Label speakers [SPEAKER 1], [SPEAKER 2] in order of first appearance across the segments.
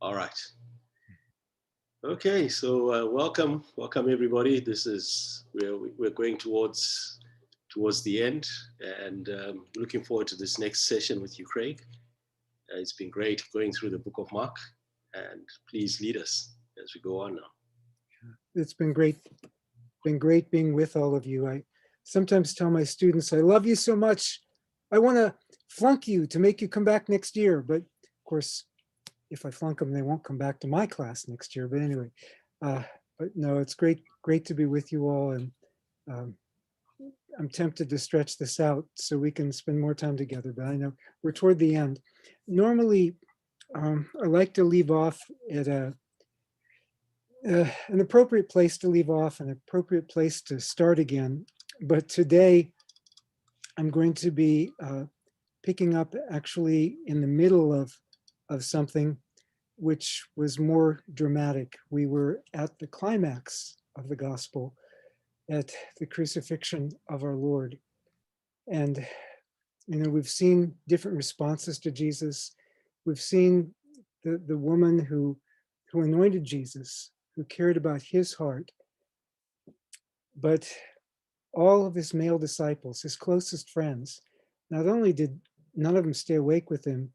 [SPEAKER 1] All right. Okay, so welcome everybody. This is we're going towards the end, and looking forward to this next session with you, Craig. It's been great going through the Book of Mark, and please lead us as we go on now.
[SPEAKER 2] It's been great being with all of you. I sometimes tell my students, I love you so much. I want to flunk you to make you come back next year. But of course, if I flunk them, they won't come back to my class next year. But anyway, uh, but no, it's great to be with you all. And um, I'm tempted to stretch this out so we can spend more time together. But I know we're toward the end. Normally, I like to leave off at an appropriate place to leave off, an appropriate place to start again. But today I'm going to be picking up actually in the middle of something which was more dramatic. We were at the climax of the gospel, at the crucifixion of our Lord. And, we've seen different responses to Jesus. We've seen the woman who anointed Jesus, who cared about his heart. But all of his male disciples, his closest friends, not only did none of them stay awake with him,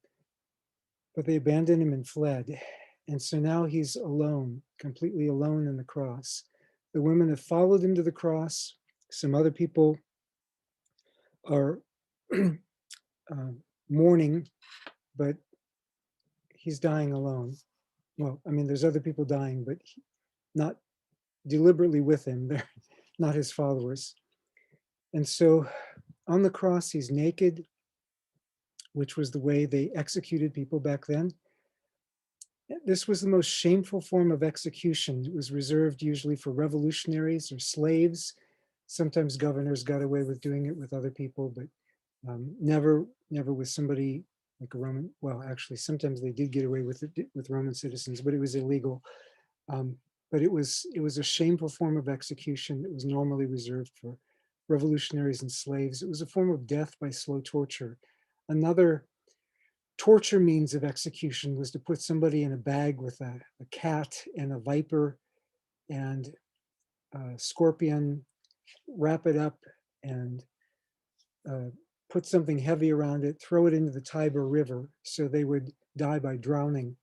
[SPEAKER 2] but they abandoned him and fled. And so now he's alone, completely alone in the cross. The women have followed him to the cross. Some other people are mourning, but he's dying alone. Well, I mean, there's other people dying, but not deliberately with him. They're not his followers. And so on the cross, he's naked, which was the way they executed people back then. This was the most shameful form of execution. It was reserved usually for revolutionaries or slaves. Sometimes governors got away with doing it with other people, but never with somebody like a Roman. Well, actually, sometimes they did get away with it with Roman citizens, but it was illegal. But it was a shameful form of execution. It was normally reserved for revolutionaries and slaves. It was a form of death by slow torture. Another torture means of execution was to put somebody in a bag with a cat and a viper and a scorpion, wrap it up and put something heavy around it, throw it into the Tiber River so they would die by drowning.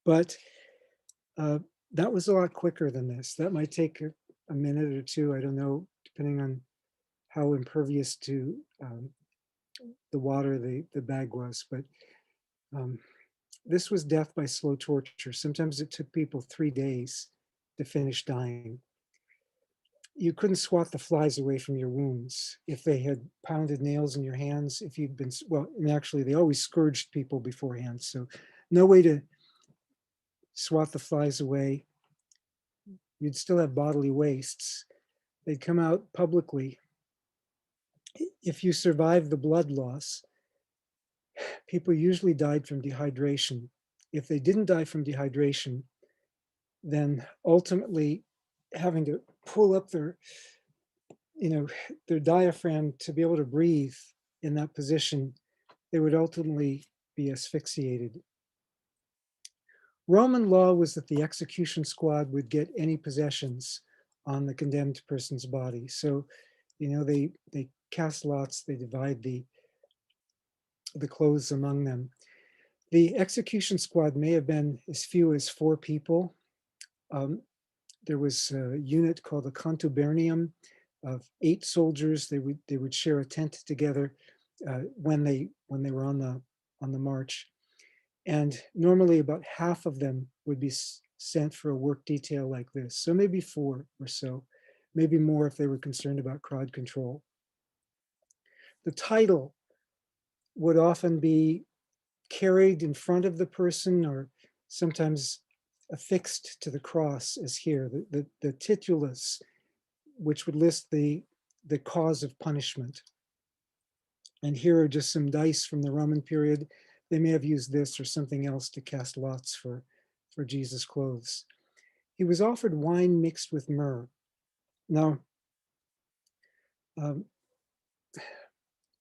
[SPEAKER 2] But that was a lot quicker than this. That might take a minute or two, I don't know, depending on how impervious to the water the bag was. But this was death by slow torture. Sometimes it took people 3 days to finish dying. You couldn't swat the flies away from your wounds if they had pounded nails in your hands. If you'd been, well, and actually they always scourged people beforehand. So no way to swat the flies away. You'd still have bodily wastes. They'd come out publicly. If you survived the blood loss, people usually died from dehydration. If they didn't die from dehydration, then ultimately having to pull up their their diaphragm to be able to breathe in that position, they would ultimately be asphyxiated. Roman law was that the execution squad would get any possessions on the condemned person's body. So, they cast lots, they divide the clothes among them. The execution squad may have been as few as 4 people. There was a unit called the contubernium of 8 soldiers. They would share a tent together when they were on the march, and normally about half of them would be sent for a work detail like this. So maybe 4 or so, maybe more if they were concerned about crowd control. The title would often be carried in front of the person or sometimes affixed to the cross, as here, the titulus, which would list the cause of punishment. And here are just some dice from the Roman period. They may have used this or something else to cast lots for Jesus' clothes. He was offered wine mixed with myrrh. Now,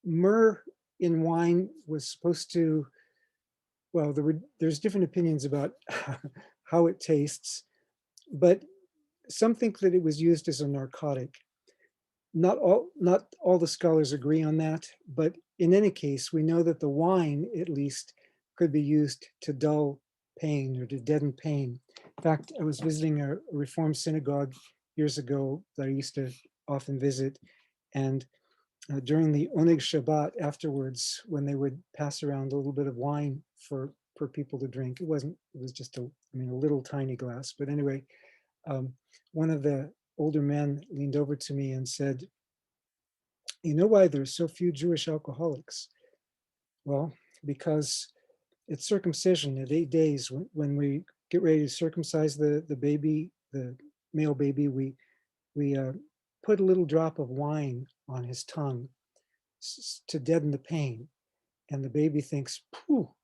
[SPEAKER 2] myrrh in wine was supposed to well, there's different opinions about how it tastes, but some think that it was used as a narcotic. Not all the scholars agree on that, but in any case, we know that the wine, at least, could be used to dull pain or to deaden pain. In fact, I was visiting a Reformed synagogue years ago that I used to often visit, and during the Oneg Shabbat afterwards, when they would pass around a little bit of wine for people to drink, it was just a little tiny glass. But anyway, um, one of the older men leaned over to me and said, "You know why there's so few Jewish alcoholics?" Well, because it's circumcision at 8 days. When we get ready to circumcise the baby, the male baby, we put a little drop of wine on his tongue to deaden the pain. And the baby thinks, "Phew,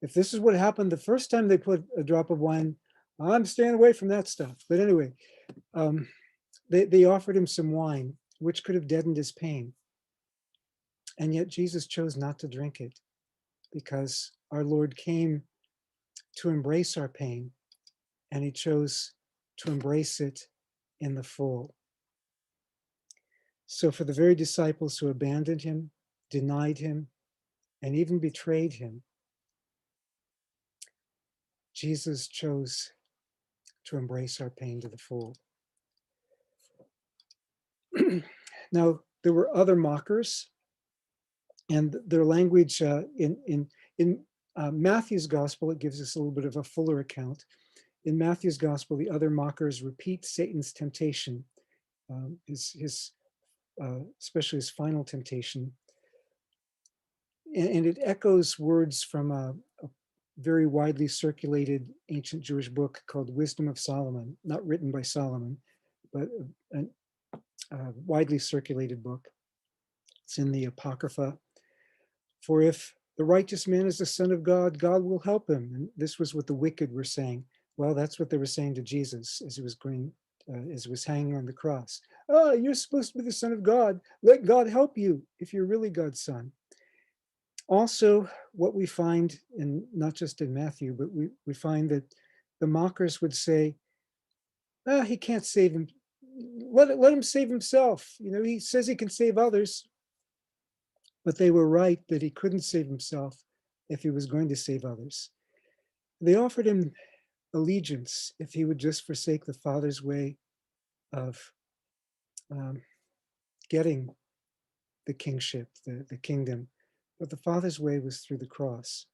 [SPEAKER 2] if this is what happened the first time they put a drop of wine, I'm staying away from that stuff." But anyway, um, they offered him some wine, which could have deadened his pain. And yet Jesus chose not to drink it because our Lord came to embrace our pain, and he chose to embrace it in the full. So for the very disciples who abandoned him, denied him, and even betrayed him, Jesus chose to embrace our pain to the full. Now, there were other mockers, and their language in Matthew's gospel, it gives us a little bit of a fuller account. In Matthew's gospel, the other mockers repeat Satan's temptation, especially his final temptation, and it echoes words from a very widely circulated ancient Jewish book called Wisdom of Solomon, not written by Solomon, but a widely circulated book. It's in the Apocrypha. "For if the righteous man is the son of God, God will help him." And this was what the wicked were saying. Well, that's what they were saying to Jesus as he was hanging on the cross. "Oh, you're supposed to be the son of God. Let God help you if you're really God's son." Also, what we find, in not just in Matthew, but we find that the mockers would say, "He can't save him. Let him save himself. He says he can save others." But they were right that he couldn't save himself if he was going to save others. They offered him allegiance if he would just forsake the Father's way of getting the kingship, the kingdom. But the Father's way was through the cross.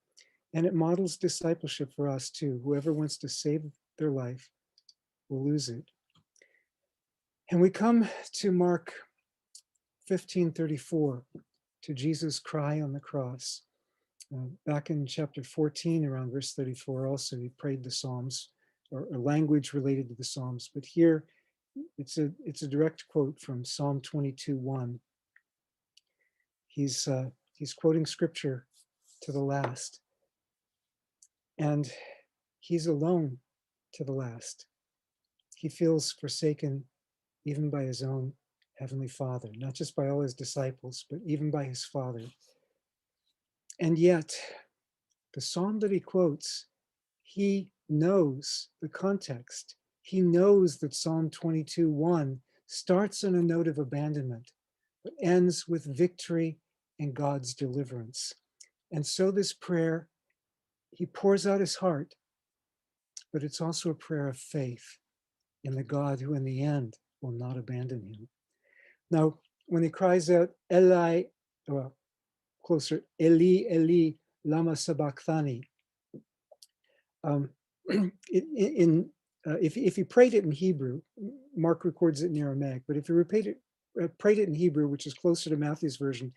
[SPEAKER 2] And it models discipleship for us too. Whoever wants to save their life will lose it. And we come to Mark 15:34, to Jesus' cry on the cross. Back in chapter 14, around verse 34, also he prayed the Psalms, or language related to the Psalms. But here, it's a direct quote from Psalm 22:1. He's quoting scripture to the last, and he's alone to the last. He feels forsaken even by his own heavenly Father, not just by all his disciples, but even by his Father. And yet, the psalm that he quotes, he knows the context. He knows that Psalm 22:1 starts on a note of abandonment, but ends with victory and God's deliverance. And so this prayer, he pours out his heart, but it's also a prayer of faith in the God who in the end will not abandon him. Now, when he cries out, Eli, well, closer, Eli, Eli, lama sabachthani, if he prayed it in Hebrew, Mark records it in Aramaic, but if he prayed it in Hebrew, which is closer to Matthew's version,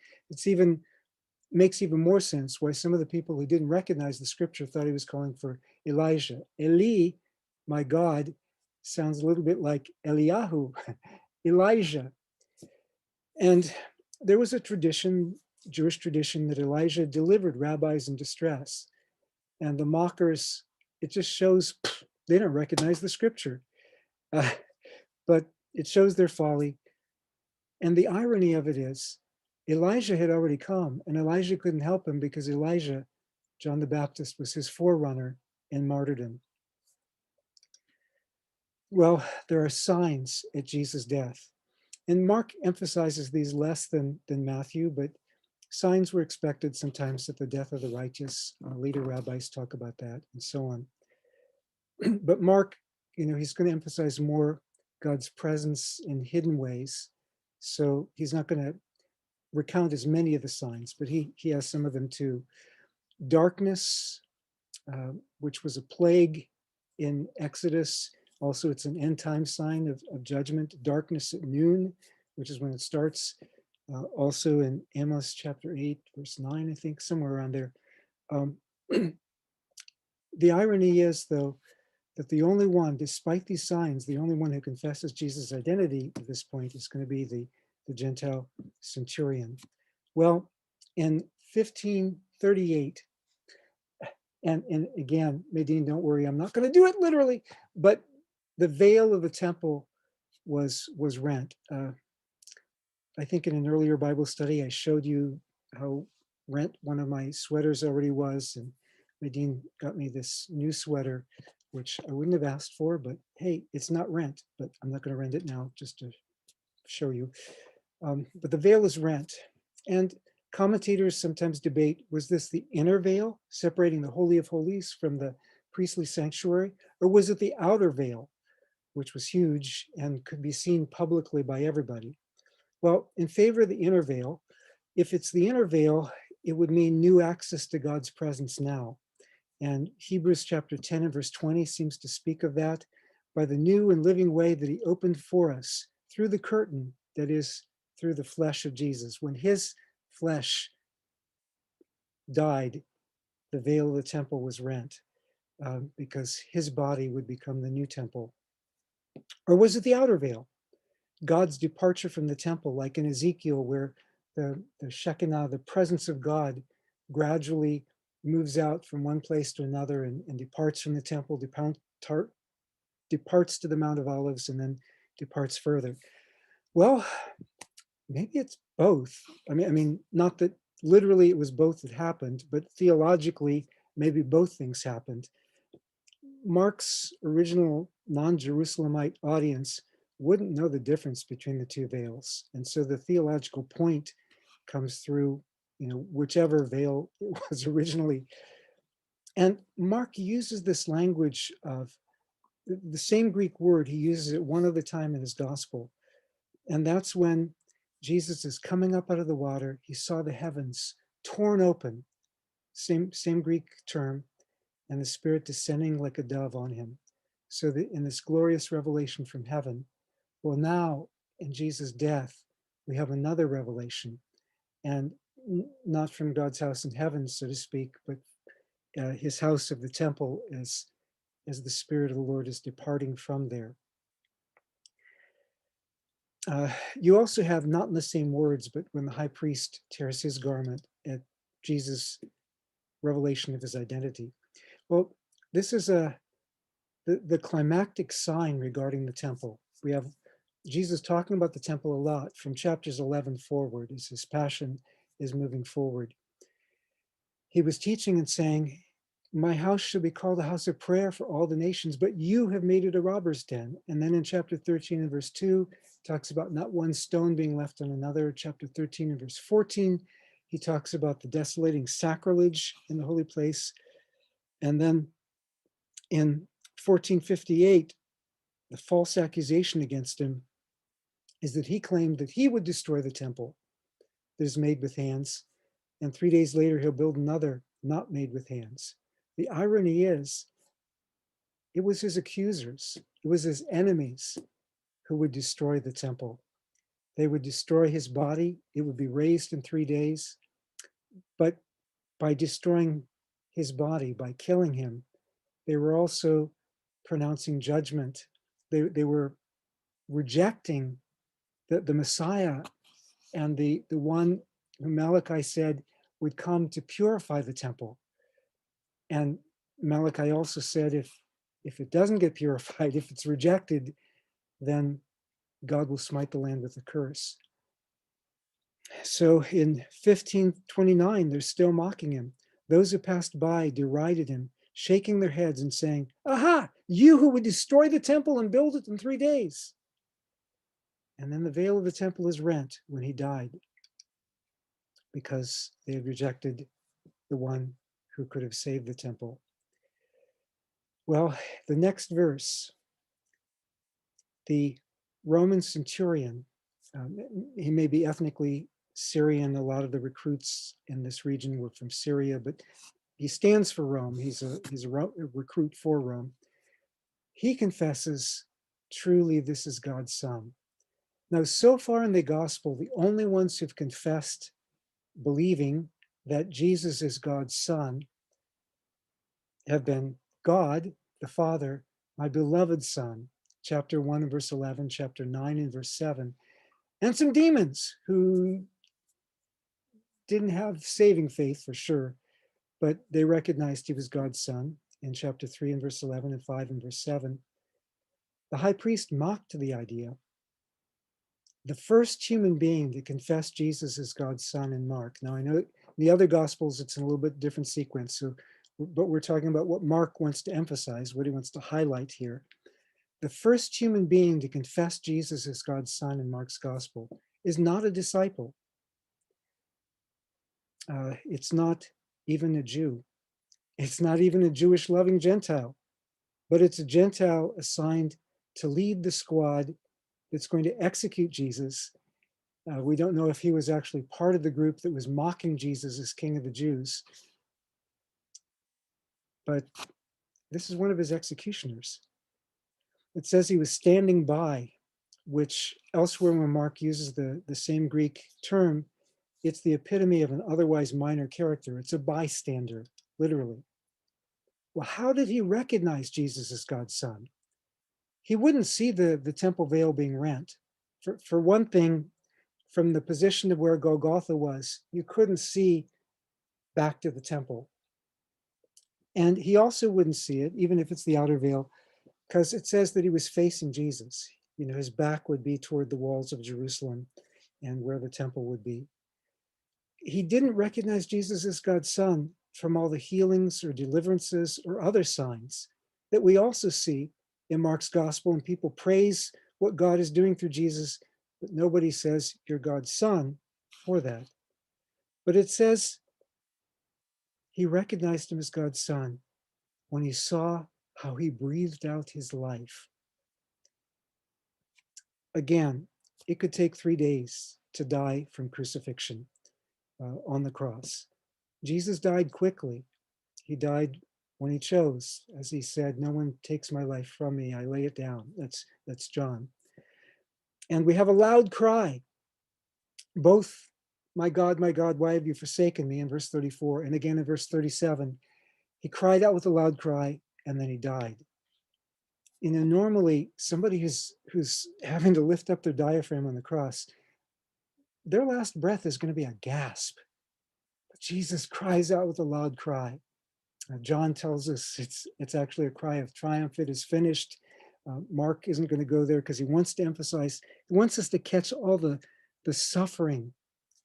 [SPEAKER 2] makes even more sense why some of the people who didn't recognize the scripture thought he was calling for Elijah. Eli, my God, sounds a little bit like Eliyahu, Elijah. And there was a tradition, Jewish tradition, that Elijah delivered rabbis in distress. And the mockers, it just shows they don't recognize the scripture. But it shows their folly. And the irony of it is, Elijah had already come, and Elijah couldn't help him because Elijah John the Baptist was his forerunner in martyrdom. Well, there are signs at Jesus' death. And Mark emphasizes these less than Matthew, but signs were expected sometimes at the death of the righteous. Later rabbis talk about that and so on. But Mark, he's going to emphasize more God's presence in hidden ways. So he's not going to recount as many of the signs, but he has some of them too. Darkness, which was a plague in Exodus. Also, it's an end time sign of judgment. Darkness at noon, which is when it starts. Also in Amos chapter 8, verse 9, I think, somewhere around there. The irony is, though, that the only one, despite these signs, the only one who confesses Jesus' identity at this point is going to be the Gentile centurion. Well, in 1538, and again, Medine, don't worry, I'm not going to do it literally, but the veil of the temple was rent. I think in an earlier Bible study, I showed you how rent one of my sweaters already was, and Medine got me this new sweater, which I wouldn't have asked for, but hey, it's not rent, but I'm not going to rent it now just to show you. But the veil is rent. And commentators sometimes debate, was this the inner veil separating the Holy of Holies from the priestly sanctuary, or was it the outer veil, which was huge and could be seen publicly by everybody? Well, in favor of the inner veil, if it's the inner veil, it would mean new access to God's presence now. And Hebrews chapter 10 and verse 20 seems to speak of that, by the new and living way that he opened for us through the curtain, that is, through the flesh of Jesus. When his flesh died, the veil of the temple was rent, because his body would become the new temple. Or was it the outer veil? God's departure from the temple, like in Ezekiel, where the Shekinah, the presence of God, gradually moves out from one place to another and departs from the temple, departs to the Mount of Olives, and then departs further. Well, maybe it's both. I mean, not that literally it was both that happened, but theologically, maybe both things happened. Mark's original non-Jerusalemite audience wouldn't know the difference between the two veils. And so the theological point comes through, whichever veil it was originally. And Mark uses this language of the same Greek word, he uses it one other time in his gospel. And that's when Jesus is coming up out of the water. He saw the heavens torn open, same Greek term, and the Spirit descending like a dove on him. So that in this glorious revelation from heaven, well, now in Jesus' death, we have another revelation, and not from God's house in heaven, so to speak, but his house of the temple as the Spirit of the Lord is departing from there. You also have, not in the same words, but when the high priest tears his garment at Jesus' revelation of his identity. Well, this is the climactic sign regarding the temple. We have Jesus talking about the temple a lot from chapters 11 forward as his passion is moving forward. He was teaching and saying, my house shall be called a house of prayer for all the nations, but you have made it a robber's den. And then in chapter 13 and verse 2, talks about not one stone being left on another. Chapter 13 and verse 14, he talks about the desolating sacrilege in the holy place. And then in 1458, the false accusation against him is that he claimed that he would destroy the temple that is made with hands. And 3 days later, he'll build another not made with hands. The irony is, it was his accusers, it was his enemies who would destroy the temple. They would destroy his body. It would be raised in 3 days. But by destroying his body, by killing him, they were also pronouncing judgment. They were rejecting the Messiah and the one who Malachi said would come to purify the temple. And Malachi also said, if it doesn't get purified, if it's rejected, then God will smite the land with a curse. So in 1529, they're still mocking him. Those who passed by derided him, shaking their heads and saying, "Aha, you who would destroy the temple and build it in 3 days." And then the veil of the temple is rent when he died, because they had rejected the one who could have saved the temple. Well, the next verse, the Roman centurion, he may be ethnically Syrian. A lot of the recruits in this region were from Syria, but he stands for Rome. He's a recruit for Rome. He confesses, truly, this is God's son. Now, so far in the gospel, the only ones who've confessed believing that Jesus is God's son have been God, the Father, my beloved Son, chapter 1 and verse 11, chapter 9 and verse 7, and some demons who didn't have saving faith for sure, but they recognized he was God's son in chapter 3 and verse 11 and 5 and verse 7. The high priest mocked the idea. The first human being to confess Jesus as God's son in Mark. Now, I know in the other gospels, it's in a little bit different sequence. So, but we're talking about what Mark wants to emphasize, what he wants to highlight here. The first human being to confess Jesus as God's son in Mark's gospel is not a disciple. It's not even a Jew. It's not even a Jewish loving Gentile, but it's a Gentile assigned to lead the squad that's going to execute Jesus. We don't know if he was actually part of the group that was mocking Jesus as King of the Jews, but this is one of his executioners. It says he was standing by, which elsewhere when Mark uses the same Greek term, it's the epitome of an otherwise minor character. It's a bystander, literally. Well, how did he recognize Jesus as God's son? He wouldn't see the temple veil being rent. For one thing, from the position of where Golgotha was, you couldn't see back to the temple. And he also wouldn't see it, even if it's the outer veil, because it says that he was facing Jesus. You know, his back would be toward the walls of Jerusalem and where the temple would be. He didn't recognize Jesus as God's son from all the healings or deliverances or other signs that we also see in Mark's gospel, and people praise what God is doing through Jesus, but nobody says you're God's son for that. But it says he recognized him as God's son when he saw how he breathed out his life. Again, it could take 3 days to die from crucifixion on the cross. Jesus died quickly. He died when he chose. As he said, no one takes my life from me, I lay it down. That's John. And we have a loud cry, both, my God, why have you forsaken me, in verse 34, and again in verse 37. He cried out with a loud cry, and then he died. You know, normally somebody who's having to lift up their diaphragm on the cross, their last breath is going to be a gasp. But Jesus cries out with a loud cry. John tells us it's actually a cry of triumph. It is finished. Mark isn't going to go there because he wants to emphasize, he wants us to catch all the suffering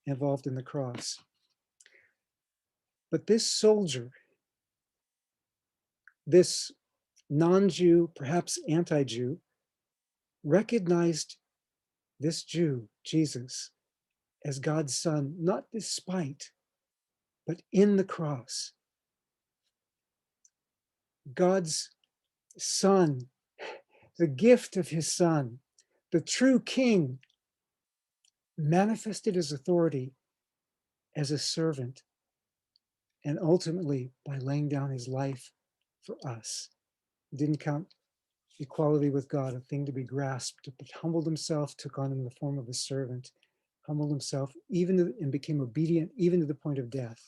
[SPEAKER 2] involved in the cross. But this soldier, this non-Jew, perhaps anti-Jew, recognized this Jew, Jesus, as God's son, not despite, but in the cross. God's son, the gift of his son, the true king, manifested his authority as a servant, and ultimately by laying down his life for us. He didn't count equality with God a thing to be grasped, but humbled himself, took on him the form of a servant, humbled himself and became obedient even to the point of death.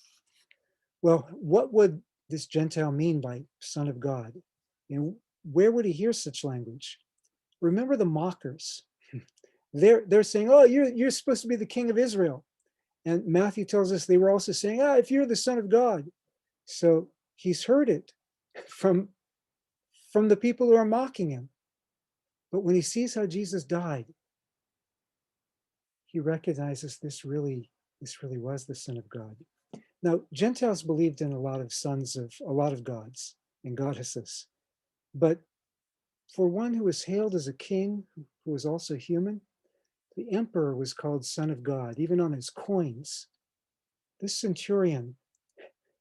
[SPEAKER 2] Well, what would this Gentile mean by Son of God? You know, where would he hear such language? Remember the mockers. They're saying, oh, you're supposed to be the king of Israel. And Matthew tells us they were also saying, if you're the Son of God. So he's heard it from the people who are mocking him. But when he sees how Jesus died, he recognizes this really was the Son of God. Now, Gentiles believed in a lot of gods and goddesses, but for one who was hailed as a king, who was also human, the emperor was called Son of God, even on his coins. This centurion,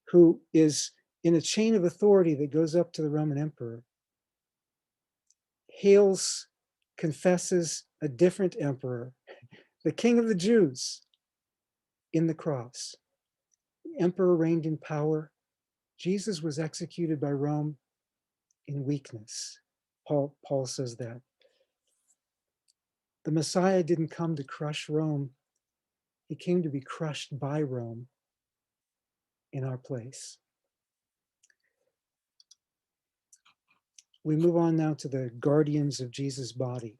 [SPEAKER 2] who is in a chain of authority that goes up to the Roman emperor, hails, confesses a different emperor, the king of the Jews, in the cross. The emperor reigned in power. Jesus was executed by Rome in weakness. Paul says that. The Messiah didn't come to crush Rome. He came to be crushed by Rome in our place. We move on now to the guardians of Jesus' body.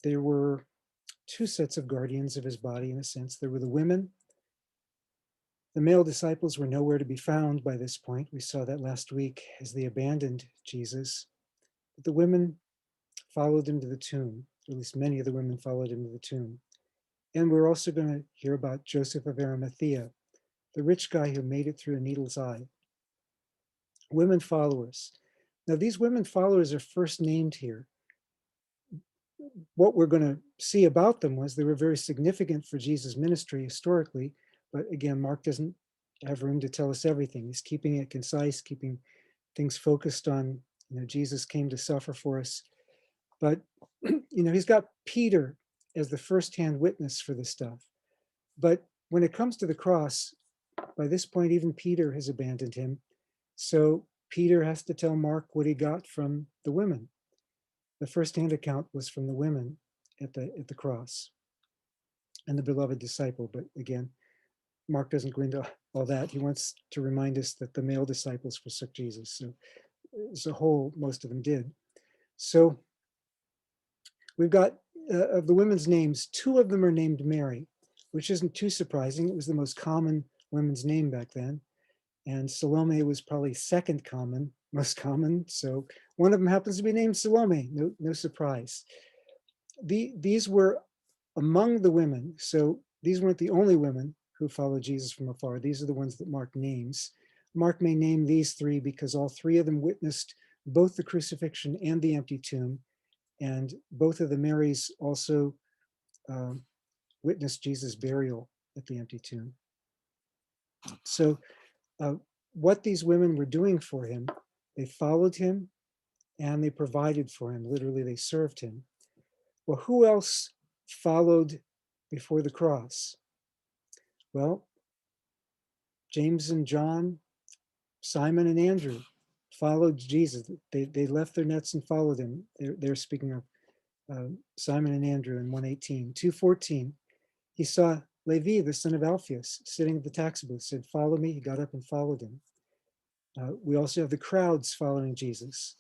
[SPEAKER 2] There were two sets of guardians of his body, in a sense. There were the women. The male disciples were nowhere to be found by this point. We saw that last week as they abandoned Jesus. But the women followed him to the tomb. At least many of the women followed him to the tomb. And we're also going to hear about Joseph of Arimathea, the rich guy who made it through a needle's eye. Women followers. Now, these women followers are first named here. What we're going to see about them was they were very significant for Jesus' ministry historically, but again, Mark doesn't have room to tell us everything. He's keeping it concise, keeping things focused on, Jesus came to suffer for us. But, he's got Peter as the firsthand witness for this stuff. But when it comes to the cross, by this point, even Peter has abandoned him. So Peter has to tell Mark what he got from the women. The firsthand account was from the women at the cross and the beloved disciple. But again, Mark doesn't go into all that. He wants to remind us that the male disciples forsook Jesus. So as a whole, most of them did. So we've got, of the women's names, two of them are named Mary, which isn't too surprising. It was the most common women's name back then. And Salome was probably most common. So one of them happens to be named Salome, no surprise. These were among the women. So these weren't the only women who followed Jesus from afar. These are the ones that Mark names. Mark may name these three because all three of them witnessed both the crucifixion and the empty tomb. And both of the Marys also witnessed Jesus' burial at the empty tomb. So what these women were doing for him, they followed him and they provided for him. Literally, they served him. Well, who else followed before the cross? Well, James and John, Simon and Andrew followed Jesus. They left their nets and followed him. They're speaking of Simon and Andrew in 1:18. 2:14, he saw Levi, the son of Alphaeus, sitting at the tax booth, said, "Follow me." He got up and followed him. We also have the crowds following Jesus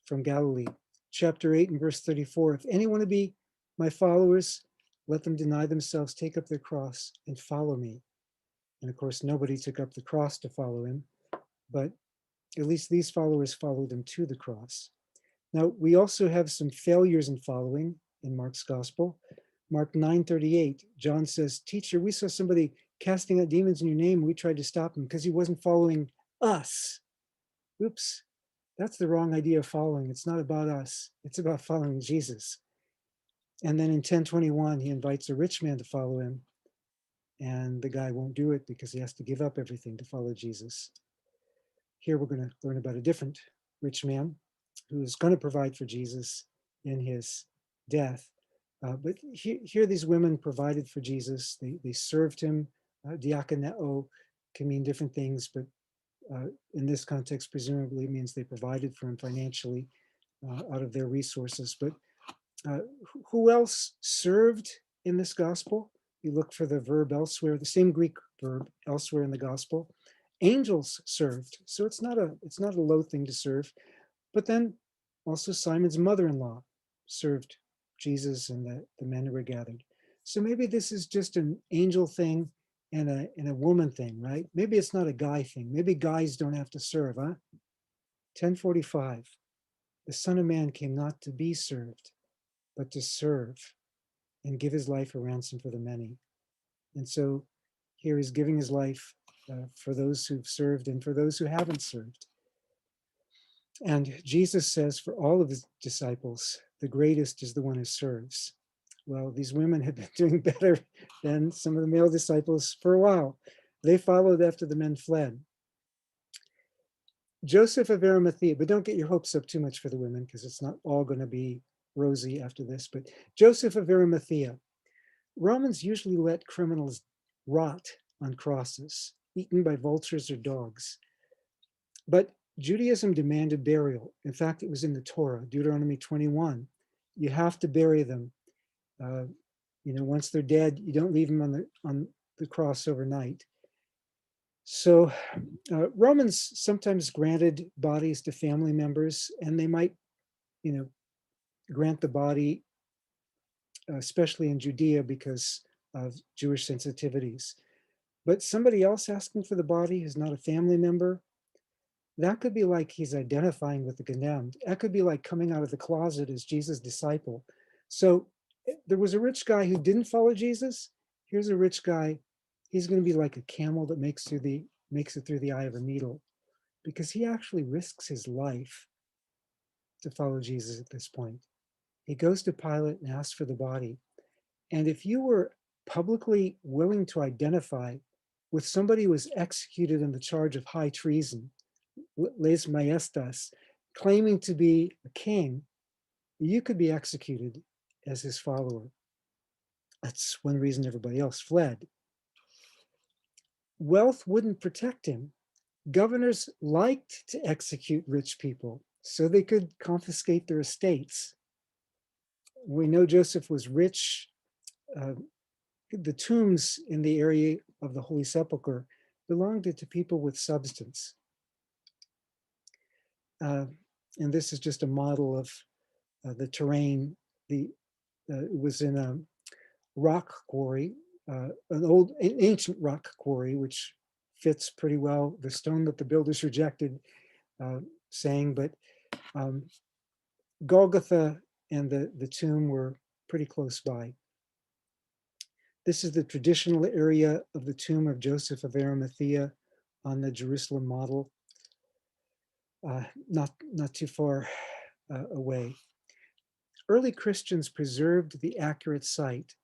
[SPEAKER 2] from Galilee. Chapter 8 and verse 34, "If any want to be my followers, let them deny themselves, take up their cross, and follow me." And of course, nobody took up the cross to follow him, but at least these followers followed him to the cross. Now, we also have some failures in following in Mark's gospel. Mark 9:38, John says, "Teacher, we saw somebody casting out demons in your name. We tried to stop him because he wasn't following us." Oops, that's the wrong idea of following. It's not about us. It's about following Jesus. And then in 10:21, he invites a rich man to follow him. And the guy won't do it because he has to give up everything to follow Jesus. Here we're going to learn about a different rich man who is going to provide for Jesus in his death. But here these women provided for Jesus. They served him. Diakoneo can mean different things, but in this context, presumably means they provided for him financially out of their resources. But who else served in this gospel? You look for the verb elsewhere, the same Greek verb elsewhere in the gospel. Angels served. So it's not a low thing to serve. But then also Simon's mother-in-law served Jesus and the men who were gathered. So maybe this is just an angel thing and a woman thing, right? Maybe it's not a guy thing. Maybe guys don't have to serve, huh? 10:45, the Son of Man came not to be served, but to serve and give his life a ransom for the many. And so here he's giving his life for those who've served and for those who haven't served. And Jesus says for all of his disciples, the greatest is the one who serves. Well, these women had been doing better than some of the male disciples for a while. They followed after the men fled. Joseph of Arimathea, but don't get your hopes up too much for the women because it's not all going to be rosy after this. But Joseph of Arimathea, Romans usually let criminals rot on crosses, eaten by vultures or dogs. But Judaism demanded burial. In fact, it was in the Torah, Deuteronomy 21. You have to bury them. Once they're dead, you don't leave them on the cross overnight. So Romans sometimes granted bodies to family members, and they might, grant the body, especially in Judea because of Jewish sensitivities. But somebody else asking for the body who's not a family member, that could be like he's identifying with the condemned. That could be like coming out of the closet as Jesus' disciple. So there was a rich guy who didn't follow Jesus. Here's a rich guy. He's going to be like a camel that makes it through the eye of a needle, because he actually risks his life to follow Jesus at this point. He goes to Pilate and asks for the body. And if you were publicly willing to identify with somebody who was executed on the charge of high treason, les maestas, claiming to be a king, you could be executed as his follower. That's one reason everybody else fled. Wealth wouldn't protect him. Governors liked to execute rich people so they could confiscate their estates. We know Joseph was rich. The tombs in the area of the Holy Sepulchre belonged to people with substance. And this is just a model of the terrain. It was in a rock quarry, an ancient rock quarry, which fits pretty well the stone that the builders rejected, saying, but Golgotha and the tomb were pretty close by. This is the traditional area of the tomb of Joseph of Arimathea on the Jerusalem model, not too far away. Early Christians preserved the accurate site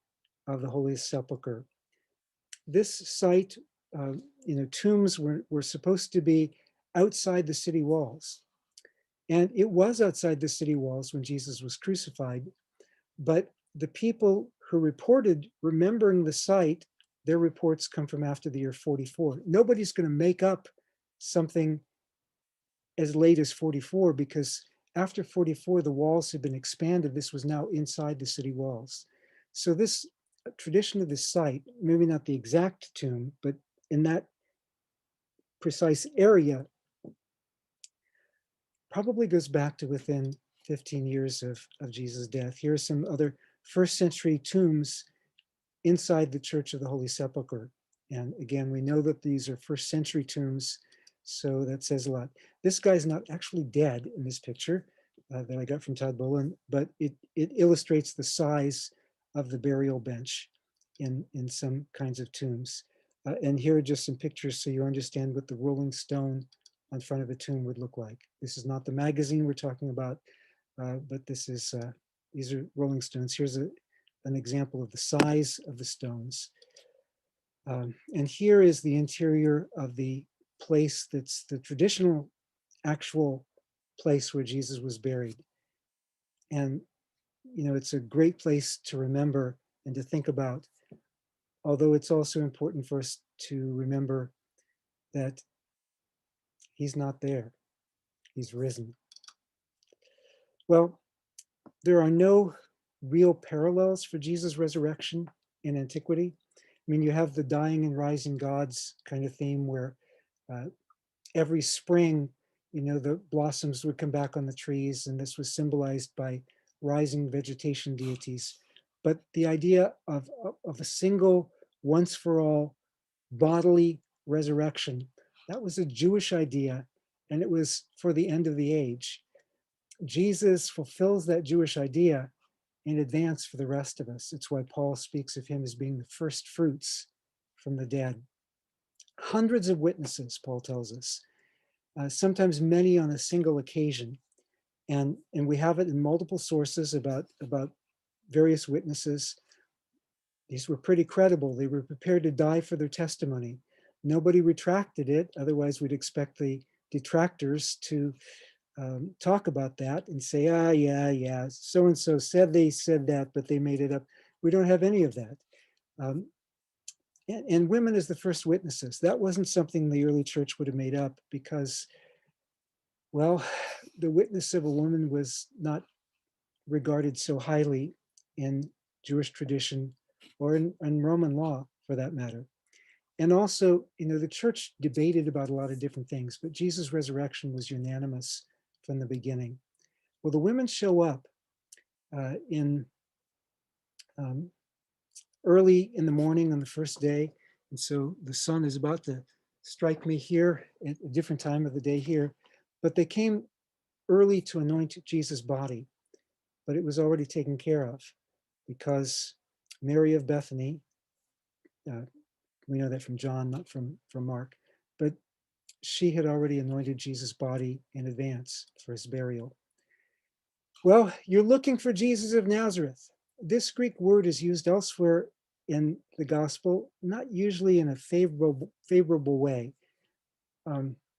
[SPEAKER 2] of the Holy Sepulchre. This site, tombs were supposed to be outside the city walls. And it was outside the city walls when Jesus was crucified. But the people who reported remembering the site, their reports come from after the year 44. Nobody's going to make up something as late as 44, because after 44, the walls had been expanded. This was now inside the city walls. So this tradition of this site, maybe not the exact tomb, but in that precise area, probably goes back to within 15 years of Jesus' death. Here are some other first century tombs inside the Church of the Holy Sepulchre. And again, we know that these are first century tombs, so that says a lot. This guy's not actually dead in this picture that I got from Todd Boland, but it illustrates the size of the burial bench in some kinds of tombs. And here are just some pictures so you understand what the rolling stone on front of a tomb would look like. This is not the magazine we're talking about, but this is these are rolling stones. Here's an example of the size of the stones. And here is the interior of the place that's the traditional actual place where Jesus was buried. And, it's a great place to remember and to think about, although it's also important for us to remember that he's not there, he's risen. Well, there are no real parallels for Jesus' resurrection in antiquity. I mean, you have the dying and rising gods kind of theme where every spring, the blossoms would come back on the trees, and this was symbolized by rising vegetation deities. But the idea of a single, once for all, bodily resurrection, that was a Jewish idea, and it was for the end of the age. Jesus fulfills that Jewish idea in advance for the rest of us. It's why Paul speaks of him as being the first fruits from the dead. hundreds of witnesses, Paul tells us, sometimes many on a single occasion. And we have it in multiple sources about various witnesses. These were pretty credible. They were prepared to die for their testimony. Nobody retracted it. Otherwise, we'd expect the detractors to talk about that and say, yeah, so-and-so said they said that, but they made it up. We don't have any of that. And women as the first witnesses, that wasn't something the early church would have made up because, well, the witness of a woman was not regarded so highly in Jewish tradition or in Roman law, for that matter. And also, the church debated about a lot of different things, but Jesus' resurrection was unanimous from the beginning. Well, the women show up in early in the morning on the first day. And so the sun is about to strike me here at a different time of the day here. But they came early to anoint Jesus' body, but it was already taken care of because Mary of Bethany, we know that from John, not from Mark, but she had already anointed Jesus' body in advance for his burial. Well, you're looking for Jesus of Nazareth. This Greek word is used elsewhere in the gospel, not usually in a favorable way.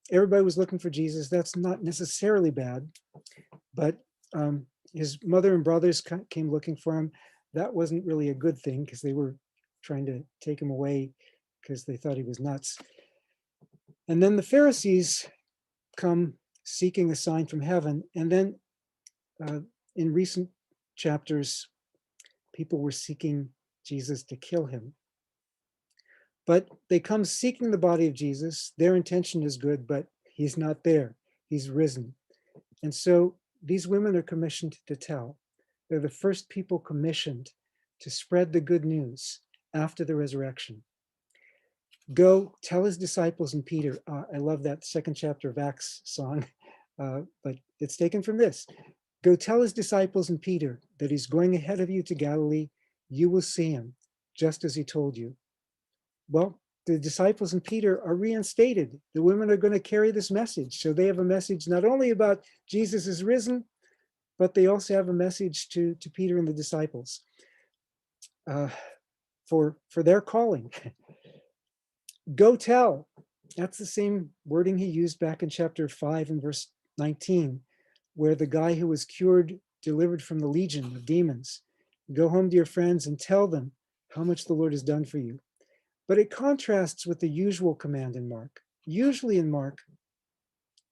[SPEAKER 2] Everybody was looking for Jesus. That's not necessarily bad, but his mother and brothers came looking for him. That wasn't really a good thing because they were trying to take him away because they thought he was nuts. And then the Pharisees come seeking a sign from heaven. And then in recent chapters, people were seeking Jesus to kill him. But they come seeking the body of Jesus. Their intention is good, but he's not there. He's risen. And so these women are commissioned to tell. They're the first people commissioned to spread the good news after the resurrection. Go tell his disciples and Peter. I love that second chapter of Acts song, but it's taken from this. Go tell his disciples and Peter that he's going ahead of you to Galilee. You will see him, just as he told you. Well, the disciples and Peter are reinstated. The women are going to carry this message. So they have a message not only about Jesus is risen, but they also have a message to Peter and the disciples for their calling. Go tell. That's the same wording he used back in chapter 5 and verse 19, where the guy who was cured, delivered from the legion of demons, go home to your friends and tell them how much the Lord has done for you. But it contrasts with the usual command in Mark. Usually in Mark,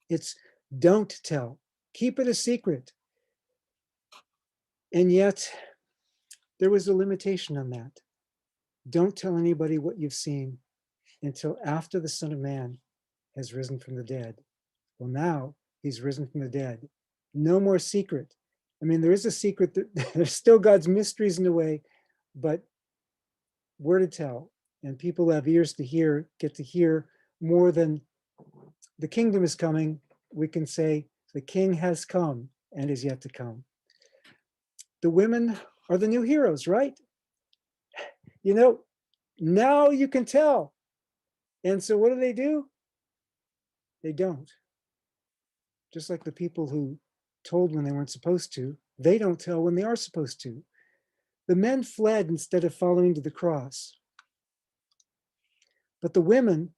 [SPEAKER 2] it's don't tell, keep it a secret. And yet, there was a limitation on that. Don't tell anybody what you've seen until after the Son of Man has risen from the dead. Well, now he's risen from the dead. No more secret. I mean, there is a secret that there's still God's mysteries in a way, but we're to tell. And people who have ears to hear get to hear more than the kingdom is coming. We can say the king has come and is yet to come. The women are the new heroes, right? Now you can tell. And so what do? They don't. Just like the people who told when they weren't supposed to, they don't tell when they are supposed to. The men fled instead of following to the cross. But the women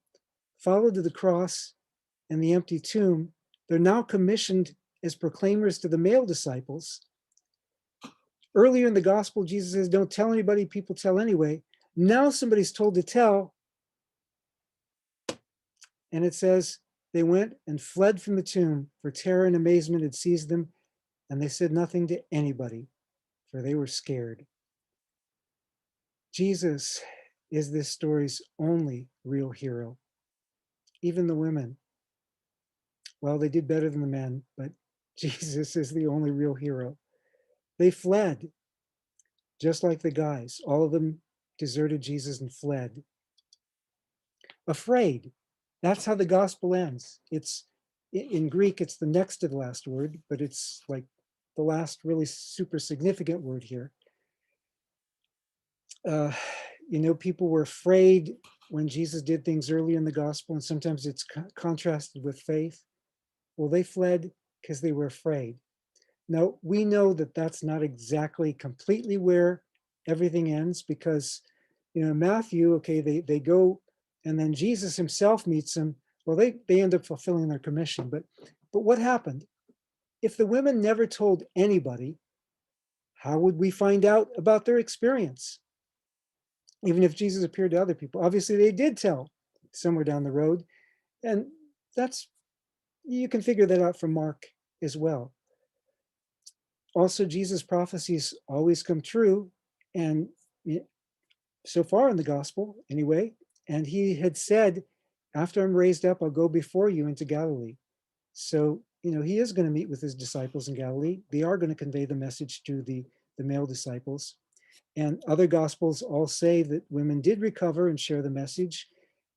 [SPEAKER 2] followed to the cross and the empty tomb. They're now commissioned as proclaimers to the male disciples. Earlier in the gospel, Jesus says, don't tell anybody, people tell anyway. Now somebody's told to tell. And it says, they went and fled from the tomb, for terror and amazement had seized them, and they said nothing to anybody, for they were scared. Jesus is this story's only real hero. Even the women, well, they did better than the men, but Jesus is the only real hero. They fled, just like the guys. All of them deserted Jesus and fled. Afraid. That's how the gospel ends. It's in Greek, it's the next to the last word, but it's like the last really super significant word here. People were afraid when Jesus did things early in the gospel, and sometimes it's contrasted with faith. Well, they fled because they were afraid. Now, we know that that's not exactly completely where everything ends, because, Matthew, okay, they go, and then Jesus himself meets them. Well, they end up fulfilling their commission. But what happened? If the women never told anybody, how would we find out about their experience? Even if Jesus appeared to other people, obviously they did tell somewhere down the road. And that's, you can figure that out from Mark as well. Also, Jesus' prophecies always come true. And so far in the gospel, anyway, and he had said, after I'm raised up, I'll go before you into Galilee. So, he is going to meet with his disciples in Galilee. They are going to convey the message to the male disciples. And other gospels all say that women did recover and share the message,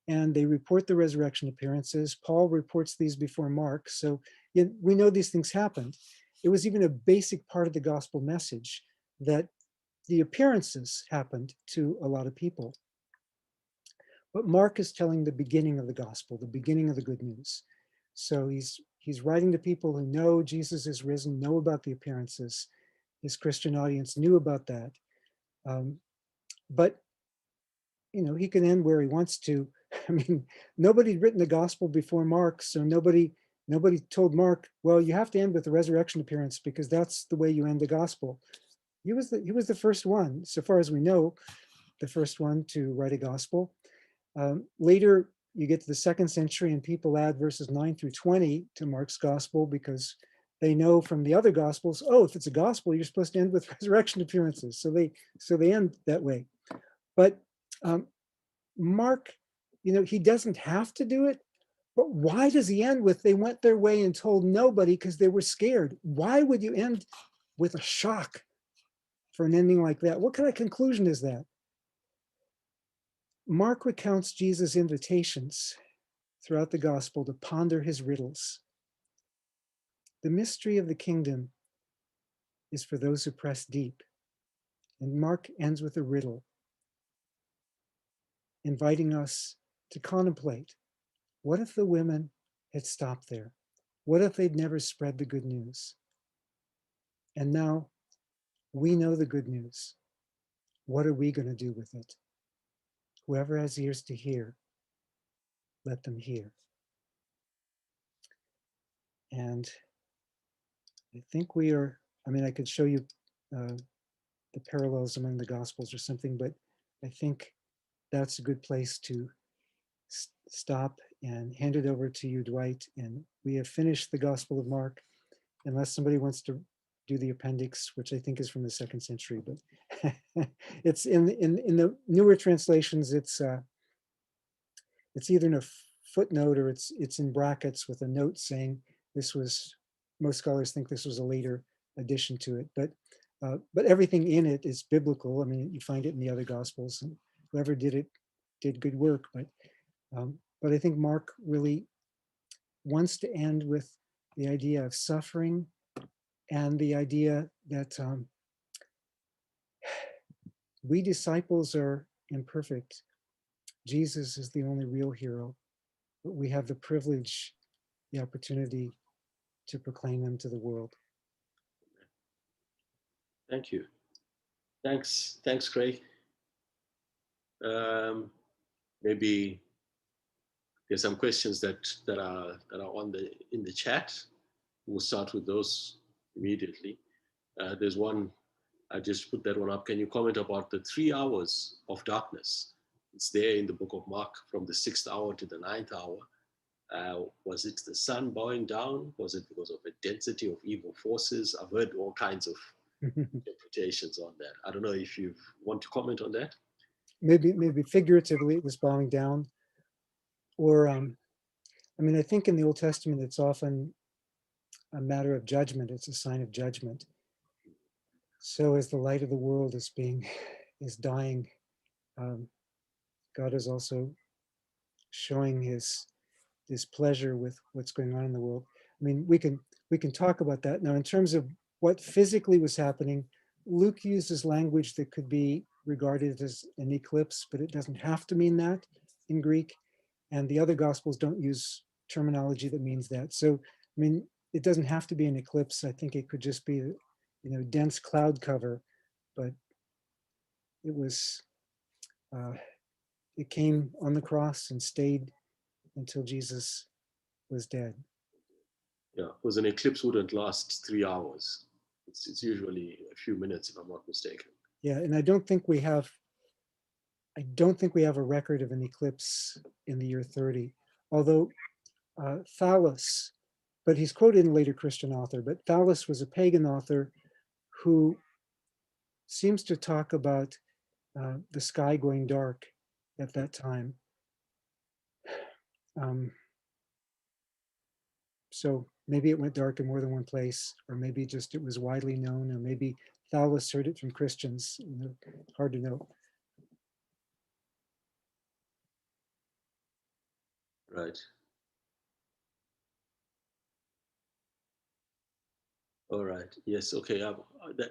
[SPEAKER 2] and they report the resurrection appearances. Paul reports these before Mark. So we know these things happened. It was even a basic part of the gospel message that the appearances happened to a lot of people. But Mark is telling the beginning of the gospel, the beginning of the good news. So he's writing to people who know Jesus is risen, know about the appearances. His Christian audience knew about that. But he can end where he wants to. I mean, nobody'd written the gospel before Mark, so nobody told Mark, well, you have to end with the resurrection appearance because that's the way you end the gospel. He was the first one, so far as we know, the first one to write a gospel. Later, you get to the 2nd century and people add verses 9 through 20 to Mark's gospel because they know from the other gospels, oh, if it's a gospel, you're supposed to end with resurrection appearances. So they end that way. But Mark, he doesn't have to do it. But why does he end with, they went their way and told nobody because they were scared? Why would you end with a shock for an ending like that? What kind of conclusion is that? Mark recounts Jesus' invitations throughout the gospel to ponder his riddles. The mystery of the kingdom is for those who press deep. And Mark ends with a riddle, inviting us to contemplate, what if the women had stopped there? What if they'd never spread the good news? And now we know the good news. What are we going to do with it? Whoever has ears to hear, let them hear. And I think I could show you the parallels among the Gospels or something, but I think that's a good place to stop and hand it over to you, Dwight. And we have finished the Gospel of Mark, unless somebody wants to do the appendix, which I think is from the 2nd century, but it's in the newer translations, it's either in a footnote or it's in brackets with a note saying most scholars think this was a later addition to it, but everything in it is biblical. I mean, you find it in the other gospels, and whoever did it did good work. But I think Mark really wants to end with the idea of suffering and the idea that we disciples are imperfect. Jesus is the only real hero, but we have the privilege, the opportunity to proclaim him to the world.
[SPEAKER 1] Thank you. Thanks, Craig. Maybe there's some questions that are in the chat. We'll start with those immediately. There's one, I just put that one up. Can you comment about the 3 hours of darkness? It's there in the book of Mark, from the 6th hour to the 9th hour. Was it the sun bowing down? Was it because of a density of evil forces? I've heard all kinds of interpretations on that. I don't know if you want to comment on that.
[SPEAKER 2] Maybe figuratively it was bowing down, or I think in the Old Testament it's often a matter of judgment. It's a sign of judgment. So as the light of the world is dying, God is also showing his pleasure with what's going on in the world. I mean, we can talk about that. Now, in terms of what physically was happening, Luke uses language that could be regarded as an eclipse, but it doesn't have to mean that. in Greek, and the other gospels don't use terminology that means that. So, I mean, it doesn't have to be an eclipse. I think it could just be, dense cloud cover, but it was, uh, it came on the cross and stayed until Jesus was dead.
[SPEAKER 1] Yeah, because an eclipse wouldn't last 3 hours. It's usually a few minutes, if I'm not mistaken.
[SPEAKER 2] Yeah, and I don't think we have a record of an eclipse in the year 30, although Thallus, but he's quoted in a later Christian author, but Thallus was a pagan author who seems to talk about the sky going dark at that time. So maybe it went dark in more than one place, or maybe just it was widely known, or maybe Thallus heard it from Christians. Hard to know.
[SPEAKER 1] Right. All right. Yes. Okay.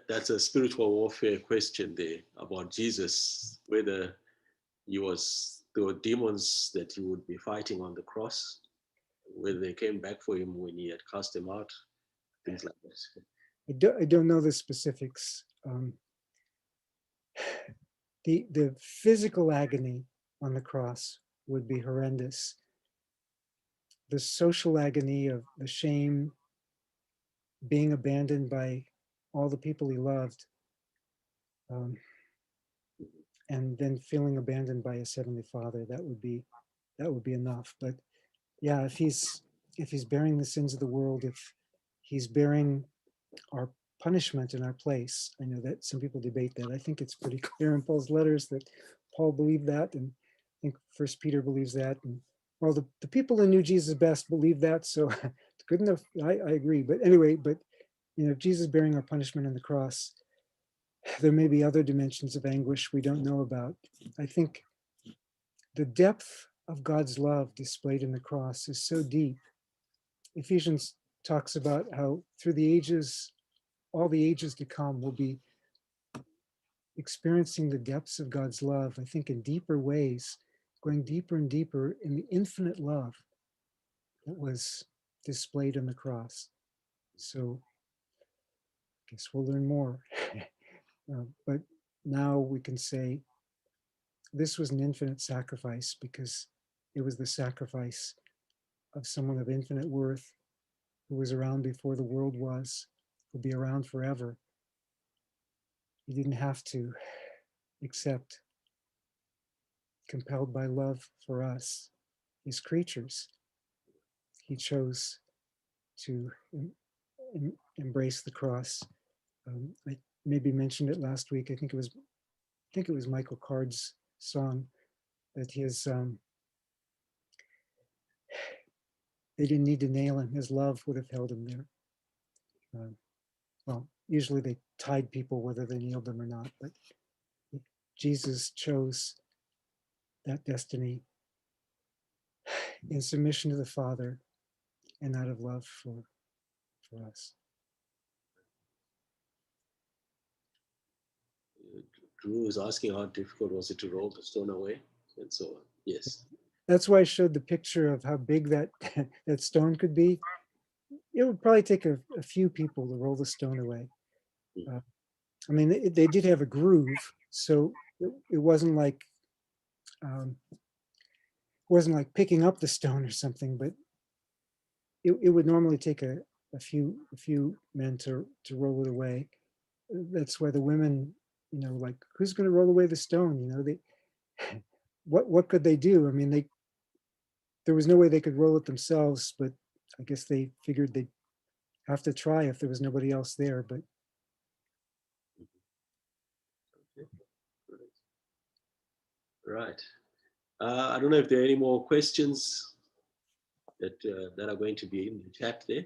[SPEAKER 1] That's a spiritual warfare question there about Jesus, whether there were demons that he would be fighting on the cross, whether they came back for him when he had cast them out, things like that.
[SPEAKER 2] I don't know the specifics. The physical agony on the cross would be horrendous. The social agony of the shame, being abandoned by all the people he loved, and then feeling abandoned by his heavenly Father, that would be enough. But yeah, if he's bearing the sins of the world, if he's bearing our punishment in our place, I know that some people debate that. I think it's pretty clear in Paul's letters that Paul believed that, and I think First Peter believes that, and well, the people who knew Jesus best believe that, so it's good enough. I agree. But anyway, Jesus bearing our punishment on the cross, there may be other dimensions of anguish we don't know about. I think the depth of God's love displayed in the cross is so deep. Ephesians talks about how through the ages, all the ages to come, will be experiencing the depths of God's love, I think in deeper ways, going deeper and deeper in the infinite love that was displayed on the cross. So I guess we'll learn more. But now we can say this was an infinite sacrifice because it was the sacrifice of someone of infinite worth who was around before the world was, who'll be around forever. He didn't have to, except compelled by love for us, his creatures. He chose to embrace the cross. I maybe mentioned it last week. I think it was Michael Card's song that they didn't need to nail him. His love would have held him there. Well, usually they tied people whether they nailed them or not, but Jesus chose that destiny in submission to the Father and out of love for us.
[SPEAKER 1] Drew was asking how difficult was it to roll the stone away, and so on. Yes.
[SPEAKER 2] That's why I showed the picture of how big that that stone could be. It would probably take a few people to roll the stone away. I mean, they did have a groove, so it wasn't like picking up the stone or something, but it would normally take a few men to roll it away. That's why the women, like, who's going to roll away the stone? They what could they do? I mean, there was no way they could roll it themselves, but I guess they figured they'd have to try if there was nobody else there. But
[SPEAKER 1] Right. I don't know if there are any more questions that are going to be in the chat there.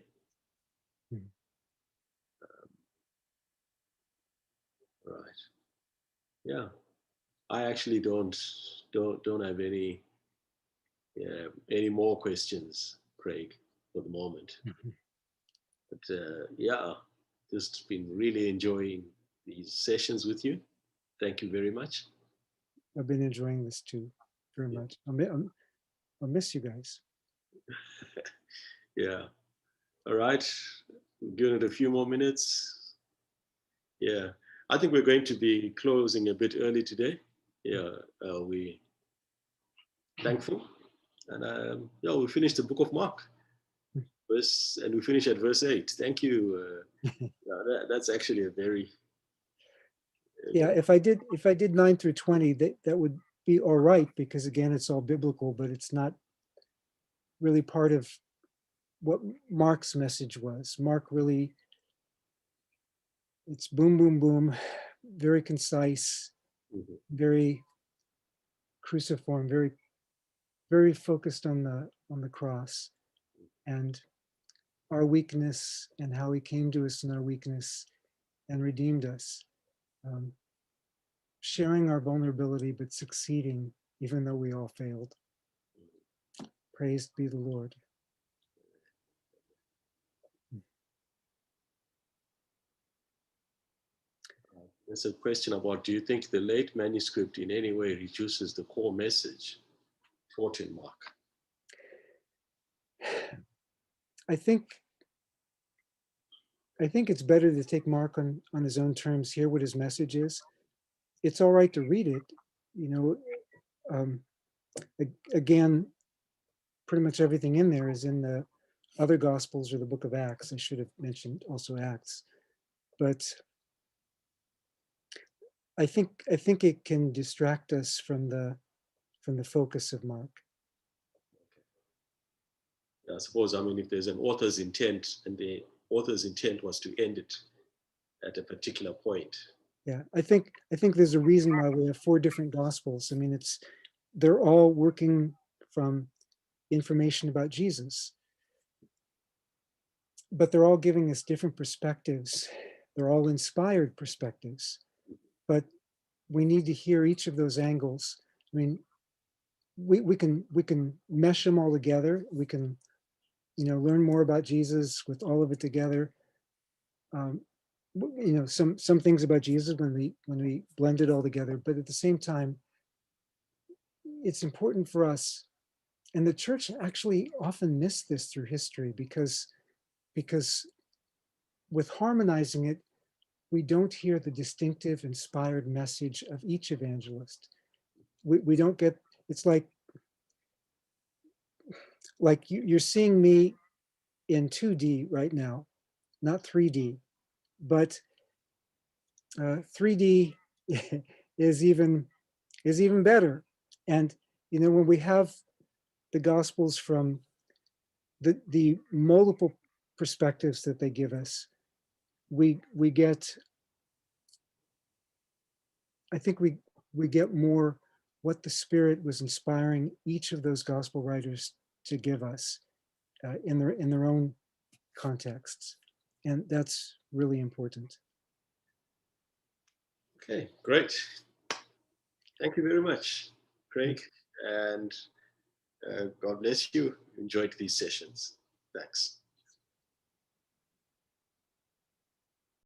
[SPEAKER 1] Right. Yeah. I actually don't have any more questions, Craig, for the moment. But yeah, just been really enjoying these sessions with you. Thank you very much.
[SPEAKER 2] I've been enjoying this too. very
[SPEAKER 1] Yeah.
[SPEAKER 2] much. I'll miss you guys.
[SPEAKER 1] Yeah. All right. We'll give it a few more minutes. Yeah. I think we're going to be closing a bit early today. Yeah. We thankful. And yeah, we finished the book of Mark. And we finish at verse 8. Thank you. Yeah, that's actually a very
[SPEAKER 2] Yeah, if I did 9 through 20, that would be all right, because again, it's all biblical, but it's not really part of what Mark's message was. Mark really, it's boom, boom, boom, very concise,
[SPEAKER 1] mhm.
[SPEAKER 2] very cruciform, very, very focused on the cross and our weakness and how he came to us in our weakness and redeemed us. Um, sharing our vulnerability, but succeeding even though we all failed. Praised be the Lord.
[SPEAKER 1] There's a question about, do you think the late manuscript in any way reduces the core message taught in Mark?
[SPEAKER 2] I think it's better to take Mark on his own terms, hear what his message is. It's all right to read it, you know. Again, pretty much everything in there is in the other Gospels or the Book of Acts. I should have mentioned also Acts, but I think it can distract us from the focus of Mark.
[SPEAKER 1] I suppose, I mean, if there's an author's intent and the author's intent was to end it at a particular point.
[SPEAKER 2] Yeah, I think there's a reason why we have 4 different Gospels. I mean, they're all working from information about Jesus, but they're all giving us different perspectives. They're all inspired perspectives, but we need to hear each of those angles. I mean, we can mesh them all together. We can, learn more about Jesus with all of it together. Some things about Jesus when we blend it all together, but at the same time, it's important for us. And the church actually often missed this through history because with harmonizing it, we don't hear the distinctive, inspired message of each evangelist. We don't get, it's like you're seeing me in 2D right now, not 3D, but 3D is even better. And when we have the Gospels from the multiple perspectives that they give us, we get, I think we get more what the Spirit was inspiring each of those gospel writers to give us in their own contexts, and that's really important.
[SPEAKER 1] Okay, great. Thank you very much, Craig, and God bless you. Enjoyed these sessions. Thanks.